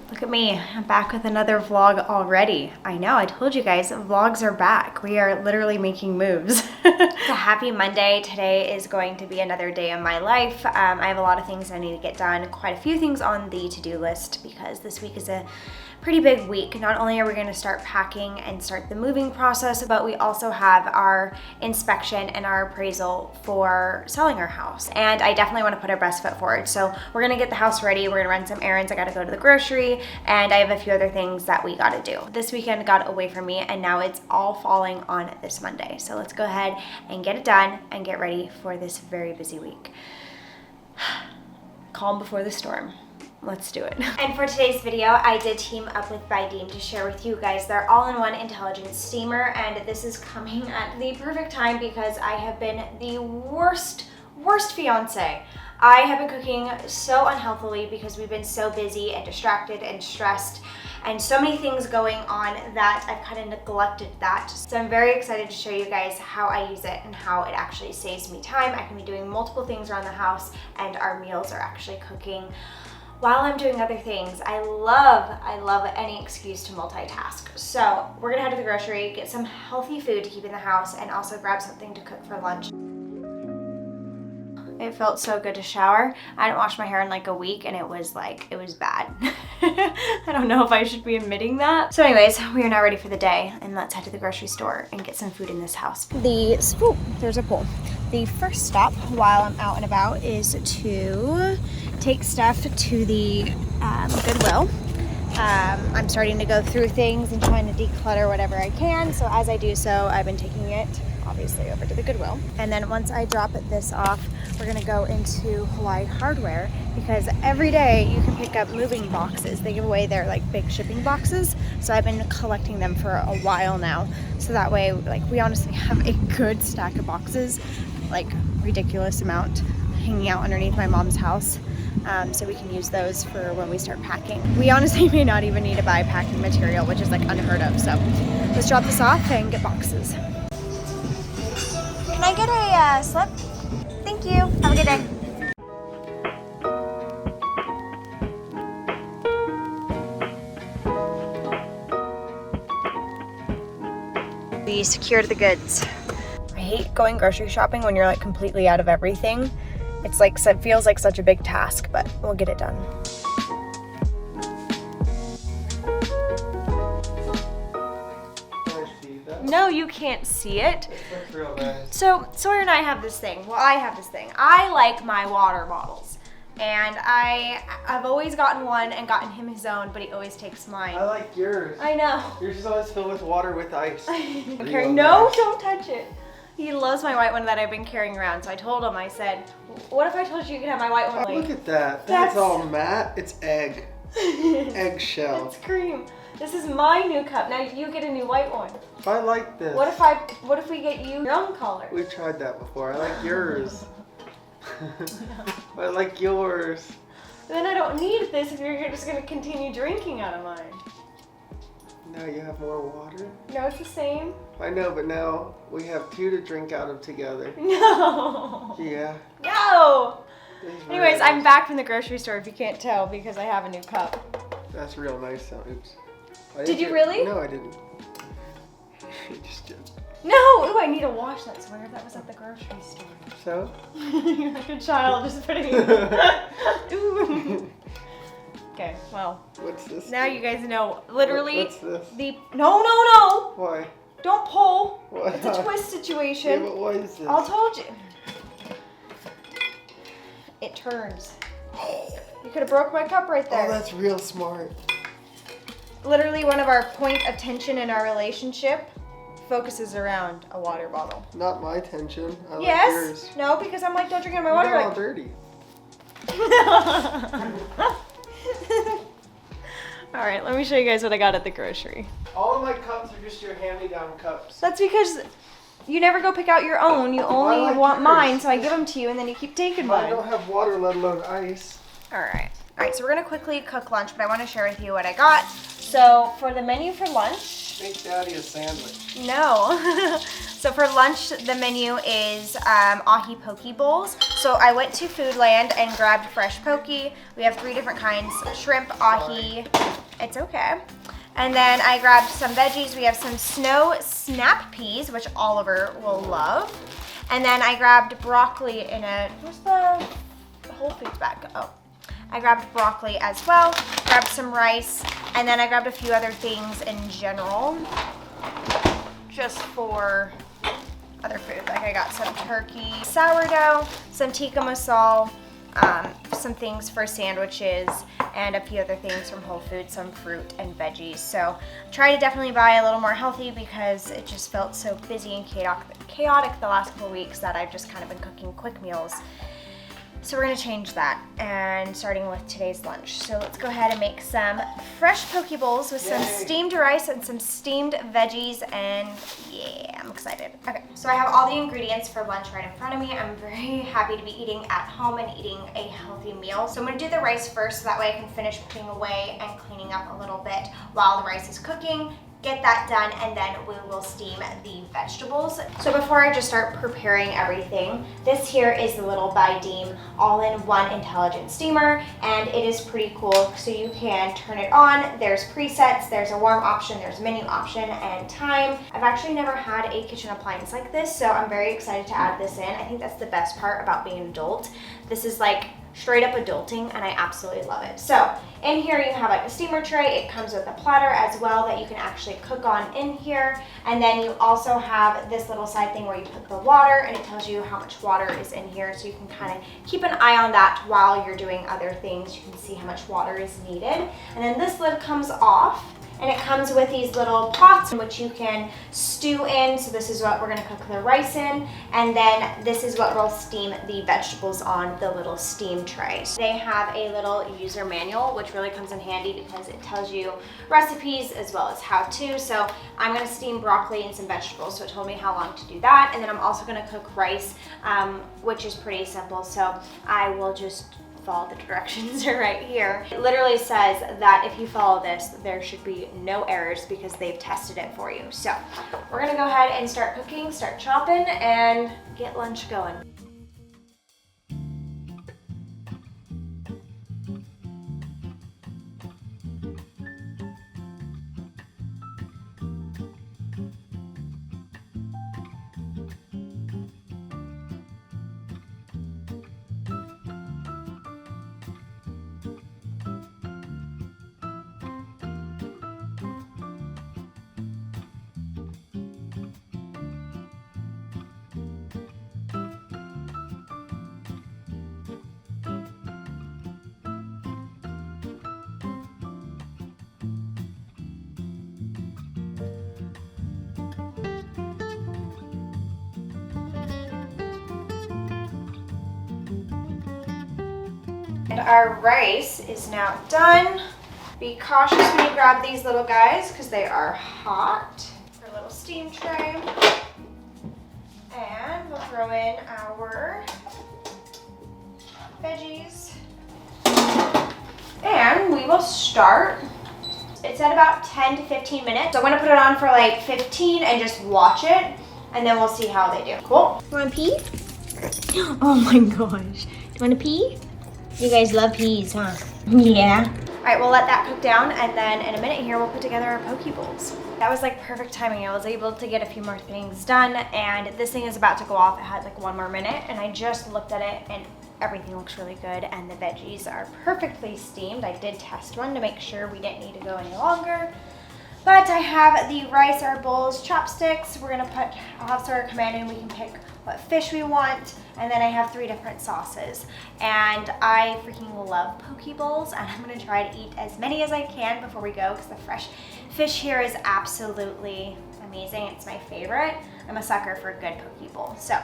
Look at me, I'm back with another vlog already. I know, I told you guys, vlogs are back. We are literally making moves. It's a happy Monday. Today is going to be another day in my life. I have a lot of things I need to get done, quite a few things on the to-do list because this week is a pretty big week. Not only are we going to start packing and start the moving process, but we also have our inspection and our appraisal for selling our house. And I definitely want to put our best foot forward. So we're going to get the house ready. We're going to run some errands. I got to go to the grocery and I have a few other things that we got to do. This weekend got away from me and now it's all falling on this Monday. So let's go ahead and get it done and get ready for this very busy week. Calm before the storm. Let's do it. And for today's video, I did team up with Bideen to share with you guys their all-in-one intelligence steamer, and this is coming at the perfect time because I have been the worst fiance. I have been cooking so unhealthily because we've been so busy and distracted and stressed and so many things going on that I've kind of neglected that. So I'm very excited to show you guys how I use it and how it actually saves me time. I can be doing multiple things around the house and our meals are actually cooking while I'm doing other things. I love any excuse to multitask. So we're gonna head to the grocery, get some healthy food to keep in the house, and also grab something to cook for lunch. It felt so good to shower. I didn't wash my hair in like a week and it was bad. I don't know if I should be admitting that. So anyways, we are now ready for the day and let's head to the grocery store and get some food in this house. There's a pool. The first stop while I'm out and about is to take stuff to the Goodwill. I'm starting to go through things and trying to declutter whatever I can. So as I do so, I've been taking it obviously over to the Goodwill. And then once I drop this off, we're gonna go into Hawaii Hardware because every day you can pick up moving boxes. They give away their like big shipping boxes. So I've been collecting them for a while now. So that way, like, we honestly have a good stack of boxes, like ridiculous amount, hanging out underneath my mom's house. So we can use those for when we start packing. We honestly may not even need to buy packing material, which is like unheard of. So let's drop this off and get boxes. Can I get a slip? Thank you. Have a good day. We secured the goods. I hate going grocery shopping when you're like completely out of everything. It's like, it feels like such a big task, but we'll get it done. No, you can't see it. That's real nice. So Sawyer and I have this thing. Well, I have this thing. I like my water bottles. And I've always gotten one and gotten him his own, but he always takes mine. I like yours. I know. Yours is always filled with water with ice. No, don't touch it. He loves my white one that I've been carrying around. So I told him, I said, what if I told you could have my white one? Look at that. That's all matte. It's egg. Eggshell. It's cream. This is my new cup. Now you get a new white one. I like this. What if we get you your own color? We've tried that before. I like yours. I like yours. Then I don't need this if you're just going to continue drinking out of mine. Now you have more water? No, it's the same. I know, but now we have two to drink out of together. No. Yeah. No. Anyways, nice. I'm back from the grocery store if you can't tell because I have a new cup. That's real nice. Oops. Did you really? No, I didn't. Just did. No! Ooh, I need to wash that somewhere. That was at the grocery store. So? You're like a child just putting Ooh. Okay, well. What's this? Now you guys know. Literally. What's this? No! Why? Don't pull. Why? It's a twist situation. Yeah, but why is this? I told you. It turns. You could have broke my cup right there. Oh, that's real smart. Literally one of our point of tension in our relationship focuses around a water bottle. Not my tension. I like Yes. yours. No, because I'm like, don't drink out of my water. You're Like, all dirty. all right, let me show you guys what I got at the grocery. All of my cups are just your hand-me-down cups. That's because you never go pick out your own. You only like want yours. mine, so I give them to you, and then you keep taking I mine. don't have water, let alone ice. All right, so we're gonna quickly cook lunch, but I want to share with you what I got. So for the menu for lunch, Make Daddy a sandwich. No. So for lunch, the menu is ahi poke bowls. So I went to Foodland and grabbed fresh poke. We have 3 different kinds: shrimp, ahi. It's okay. And then I grabbed some veggies. We have some snow snap peas, which Oliver will love. And then I grabbed broccoli in a, where's the Whole Foods bag? Oh, I grabbed broccoli as well. Grabbed some rice, and then I grabbed a few other things in general, just for other food. Like I got some turkey sourdough, some tikka masala, some things for sandwiches, and a few other things from Whole Foods, some fruit and veggies. So try to definitely buy a little more healthy because it just felt so busy and chaotic the last couple weeks that I've just kind of been cooking quick meals. So we're gonna change that, and starting with today's lunch. So let's go ahead and make some fresh poke bowls with some steamed rice and some steamed veggies, and yeah, I'm excited. Okay, so I have all the ingredients for lunch right in front of me. I'm very happy to be eating at home and eating a healthy meal. So I'm gonna do the rice first so that way I can finish putting away and cleaning up a little bit while the rice is cooking. Get that done, and then we will steam the vegetables. So before I just start preparing everything, this here is the little Bideem all-in-one intelligent steamer, and it is pretty cool. So you can turn it on. There's presets, there's a warm option, there's a menu option, and time. I've actually never had a kitchen appliance like this, so I'm very excited to add this in. I think that's the best part about being an adult. This is like straight up adulting, and I absolutely love it. So in here you have like a steamer tray. It comes with a platter as well that you can actually cook on in here. And then you also have this little side thing where you put the water, and it tells you how much water is in here, so you can kind of keep an eye on that while you're doing other things. You can see how much water is needed. And then this lid comes off, and it comes with these little pots in which you can stew in. So this is what we're gonna cook the rice in, and then this is what we'll steam the vegetables on the little steam tray. So they have a little user manual, which really comes in handy because it tells you recipes as well as how to. So I'm gonna steam broccoli and some vegetables, so it told me how long to do that. And then I'm also gonna cook rice, which is pretty simple. So I will just follow the directions are right here. It literally says that if you follow this, there should be no errors because they've tested it for you. So we're gonna go ahead and start cooking, start chopping, and get lunch going. And our rice is now done. Be cautious when you grab these little guys because they are hot. Our little steam tray. And we'll throw in our veggies. And we will start. It's at about 10 to 15 minutes. So I'm gonna put it on for like 15 and just watch it, and then we'll see how they do. Cool? You wanna pee? Oh my gosh. Do you wanna pee? You guys love peas, huh? Yeah. All right, we'll let that cook down, and then in a minute here, we'll put together our poke bowls. That was like perfect timing. I was able to get a few more things done, and this thing is about to go off. It had like 1 more minute, and I just looked at it, and everything looks really good, and the veggies are perfectly steamed. I did test one to make sure we didn't need to go any longer. But I have the rice, our bowls, chopsticks. I'll have Sarah come in and we can pick what fish we want. And then I have 3 different sauces. And I freaking love poke bowls, and I'm gonna try to eat as many as I can before we go because the fresh fish here is absolutely amazing. It's my favorite. I'm a sucker for a good poke bowl. So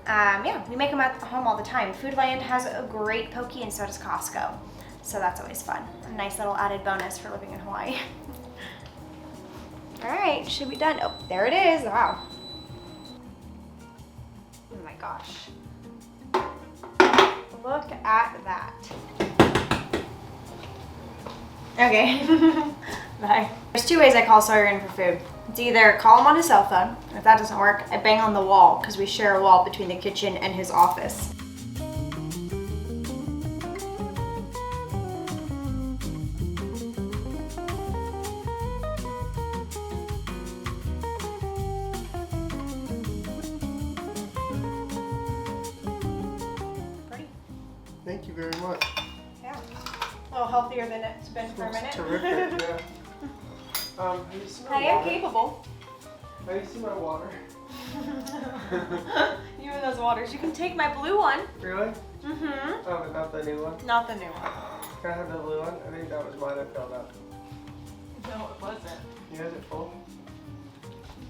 yeah, we make them at home all the time. Foodland has a great poke, and so does Costco. So that's always fun. A nice little added bonus for living in Hawaii. All right, should be done. Oh, there it is. Wow. Oh my gosh. Look at that. Okay. Bye. There's 2 ways I call Sawyer in for food. It's either call him on his cell phone. If that doesn't work, I bang on the wall because we share a wall between the kitchen and his office. Thank you very much. Yeah. A little healthier than it's been for a minute. Terrific, yeah. Have you seen my I am water? capable. Have you seen my water? You and those waters. You can take my blue one. Really? Mm-hmm. Oh, but not the new one? Not the new one. Can I have the blue one? I think that was mine I filled up. No, it wasn't. You guys it full?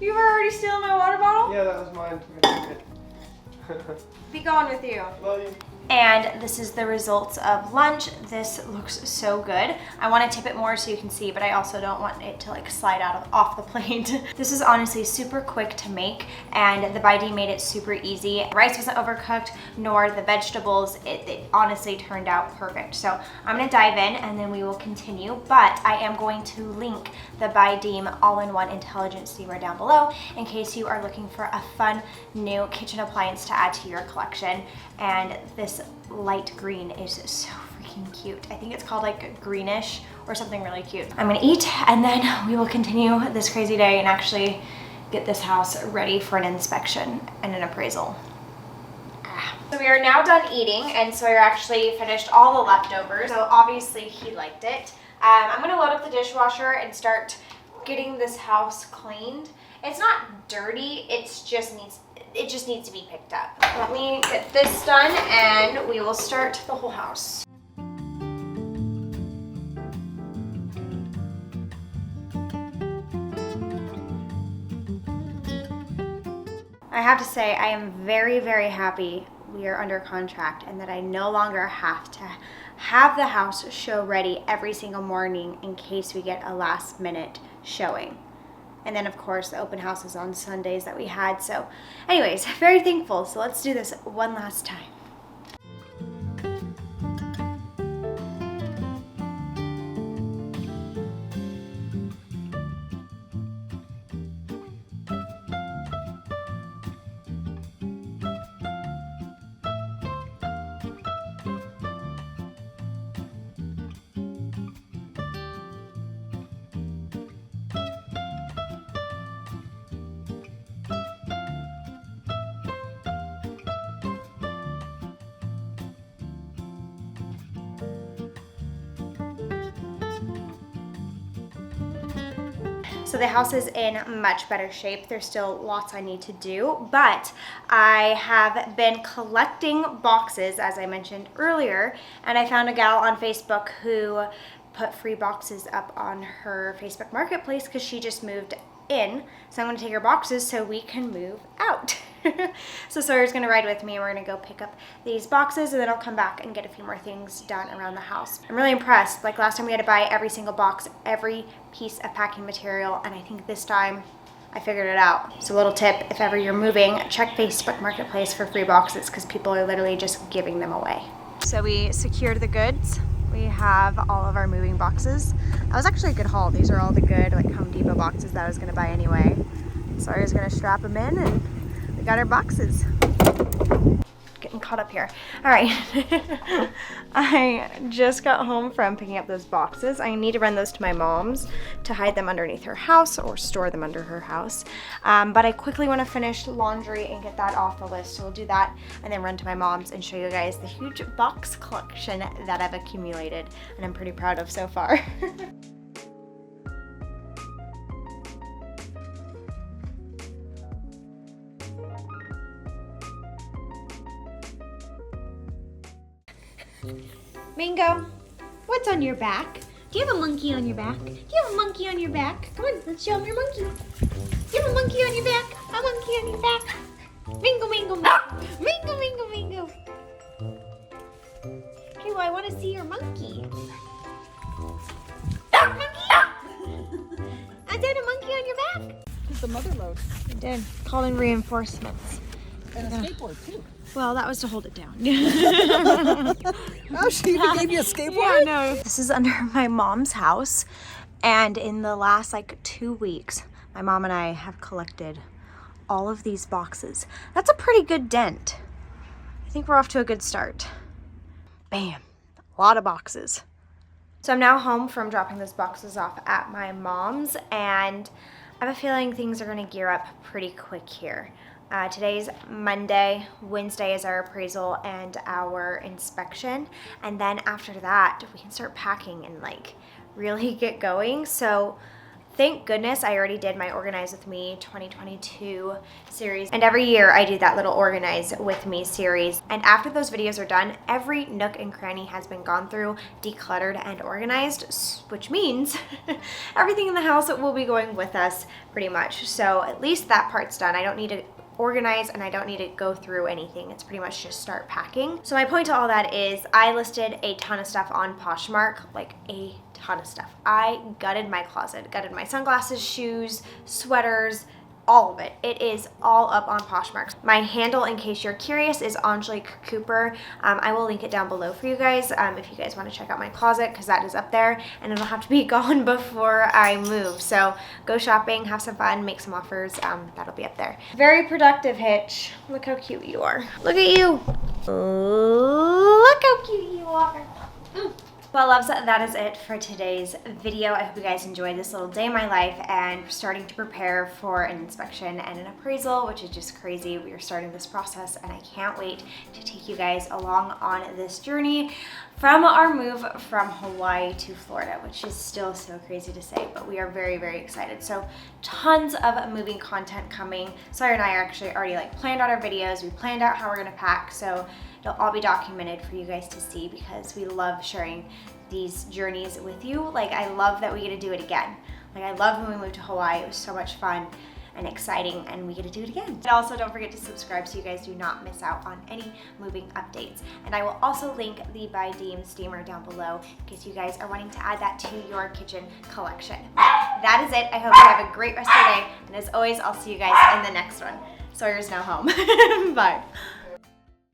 You were already stealing my water bottle? Yeah, that was mine. I took it. Be gone with you. Love you. And this is the results of lunch. This looks so good. I want to tip it more so you can see, but I also don't want it to like slide off the plate. This is honestly super quick to make, and the baidi made it super easy. Rice wasn't overcooked, nor the vegetables. It honestly turned out perfect. So I'm gonna dive in and then we will continue, but I am going to link the baidi all-in-one intelligent steamer down below in case you are looking for a fun new kitchen appliance to add to your collection. And this light green is so freaking cute. I think it's called like greenish or something really cute. I'm gonna eat and then we will continue this crazy day and actually get this house ready for an inspection and an appraisal. So we are now done eating, and Sawyer actually finished all the leftovers. So obviously he liked it. I'm gonna load up the dishwasher and start getting this house cleaned. It's not dirty, it just needs to be picked up. Let me get this done and we will start the whole house. I have to say I am very, very happy we are under contract and that I no longer have to have the house show ready every single morning in case we get a last minute showing. And then of course the open house is on Sundays that we had. So anyways, very thankful. So let's do this one last time. So the house is in much better shape. There's still lots I need to do, but I have been collecting boxes, as I mentioned earlier, and I found a gal on Facebook who put free boxes up on her Facebook Marketplace because she just moved in. So I'm gonna take her boxes so we can move out. So Sawyer's gonna ride with me and we're gonna go pick up these boxes, and then I'll come back and get a few more things done around the house. I'm really impressed. Like last time we had to buy every single box, every piece of packing material, and I think this time I figured it out. So a little tip, if ever you're moving, check Facebook Marketplace for free boxes because people are literally just giving them away. So we secured the goods. We have all of our moving boxes. That was actually a good haul. These are all the good like Home Depot boxes that I was gonna buy anyway. Sawyer's gonna strap them in and we got our boxes. Getting caught up here. All right. I just got home from picking up those boxes. I need to run those to my mom's to hide them underneath her house or store them under her house. But I quickly want to finish laundry and get that off the list. So we'll do that and then run to my mom's and show you guys the huge box collection that I've accumulated and I'm pretty proud of so far. Mingo, what's on your back? Do you have a monkey on your back? Do you have a monkey on your back? Come on, let's show them your monkey. Do you have a monkey on your back? A monkey on your back? Mingo, mingo, mingo. Mingo, mingo, mingo. Okay, well, I want to see your monkey. Monkey! Is that a monkey on your back? It's the mother load. I did. Called in reinforcements. And a skateboard too. Well, that was to hold it down. Oh, she even gave you a skateboard? Yeah, no. This is under my mom's house, and in the last like 2 weeks, My mom and I have collected all of these boxes. That's a pretty good dent. I think we're off to a good start. Bam, a lot of boxes. So I'm now home from dropping those boxes off at my mom's, and I have a feeling things are gonna gear up pretty quick here. Today's Monday, Wednesday is our appraisal and our inspection, and then after that we can start packing and like really get going. So thank goodness I already did my Organize With Me 2022 series, and every year I do that little Organize With Me series, and after those videos are done, every nook and cranny has been gone through, decluttered, and organized, which means everything in the house will be going with us pretty much. So at least that part's done. I don't need to organize and I don't need to go through anything. It's pretty much just start packing. So my point to all that is I listed a ton of stuff on Poshmark, like a ton of stuff. I gutted my closet, gutted my sunglasses, shoes, sweaters, all of it. It is all up on Poshmark. My handle, in case you're curious, is Angelique Cooper. I will link it down below for you guys if you guys want to check out my closet, because that is up there and it'll have to be gone before I move. So go shopping, have some fun, make some offers. That'll be up there. Very productive, Hitch. Look how cute you are. Look at you. Look how cute you are. Well, loves, that is it for today's video. I hope you guys enjoyed this little day in my life and starting to prepare for an inspection and an appraisal, which is just crazy. We are starting this process and I can't wait to take you guys along on this journey from our move from Hawaii to Florida, which is still so crazy to say, but we are very, very excited. So tons of moving content coming. Sawyer and I are actually already like planned out our videos. We planned out how we're gonna pack, so it'll all be documented for you guys to see, because we love sharing these journeys with you. Like, I love that we get to do it again. Like, I love when we moved to Hawaii. It was so much fun and exciting, and we get to do it again. And also, don't forget to subscribe so you guys do not miss out on any moving updates. And I will also link the By Deem steamer down below in case you guys are wanting to add that to your kitchen collection. That is it. I hope you have a great rest of your day, and as always, I'll see you guys in the next one. Sawyer's now home. Bye.